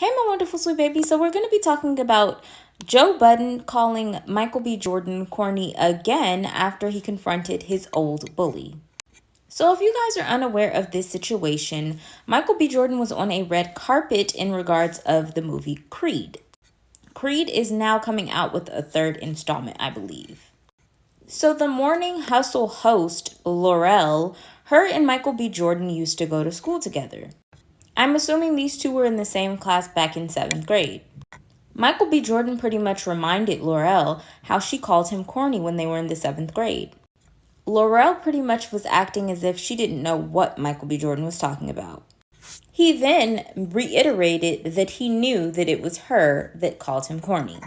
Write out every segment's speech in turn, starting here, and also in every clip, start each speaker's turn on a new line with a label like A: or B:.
A: Hey, my wonderful sweet baby. So we're going to be talking about Joe Budden calling Michael B. Jordan corny again after he confronted his old bully. So if you guys are unaware of this situation, Michael B. Jordan was on a red carpet in regards of the movie Creed. Creed is now coming out with a third installment, I believe. So the Morning Hustle host, Laurel, her and Michael B. Jordan used to go to school together. I'm assuming these two were in the same class back in 7th grade. Michael B. Jordan pretty much reminded Laurel how she called him corny when they were in the 7th grade. Laurel pretty much was acting as if she didn't know what Michael B. Jordan was talking about. He then reiterated that he knew that it was her that called him corny.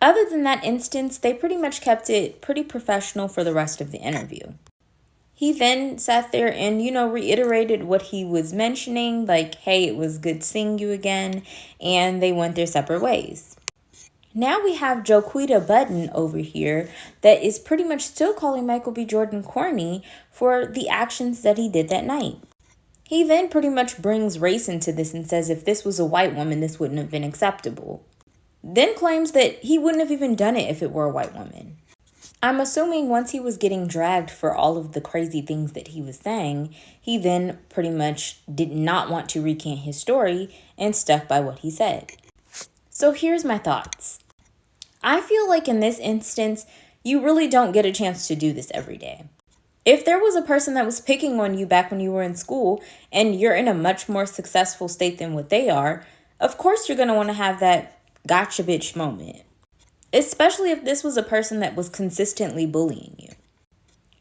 A: Other than that instance, they pretty much kept it pretty professional for the rest of the interview. He then sat there and, reiterated what he was mentioning, like, hey, it was good seeing you again, and they went their separate ways. Now we have Joquita Budden over here that is pretty much still calling Michael B. Jordan corny for the actions that he did that night. He then pretty much brings race into this and says if this was a white woman, this wouldn't have been acceptable. Then claims that he wouldn't have even done it if it were a white woman. I'm assuming once he was getting dragged for all of the crazy things that he was saying, he then pretty much did not want to recant his story and stuck by what he said. So here's my thoughts. I feel like in this instance, you really don't get a chance to do this every day. If there was a person that was picking on you back when you were in school and you're in a much more successful state than what they are, of course you're going to want to have that gotcha bitch moment. Especially if this was a person that was consistently bullying you.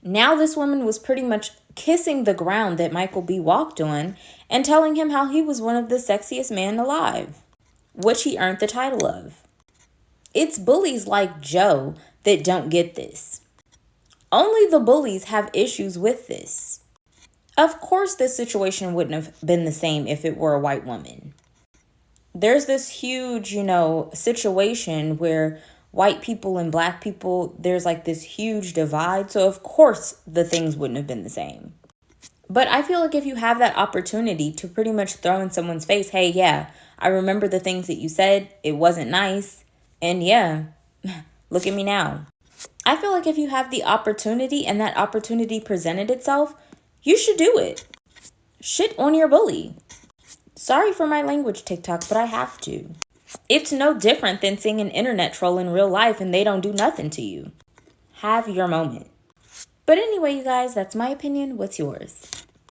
A: Now this woman was pretty much kissing the ground that Michael B. walked on and telling him how he was one of the sexiest men alive, which he earned the title of. It's bullies like Joe that don't get this. Only the bullies have issues with this. Of course, this situation wouldn't have been the same if it were a white woman. There's this huge, situation where white people and black people, there's like this huge divide. So of course the things wouldn't have been the same. But I feel like if you have that opportunity to pretty much throw in someone's face, hey, yeah, I remember the things that you said. It wasn't nice. And yeah, look at me now. I feel like if you have the opportunity and that opportunity presented itself, you should do it. Shit on your bully. Sorry for my language, TikTok, but I have to. It's no different than seeing an internet troll in real life and they don't do nothing to you. Have your moment. But anyway, you guys, that's my opinion. What's yours?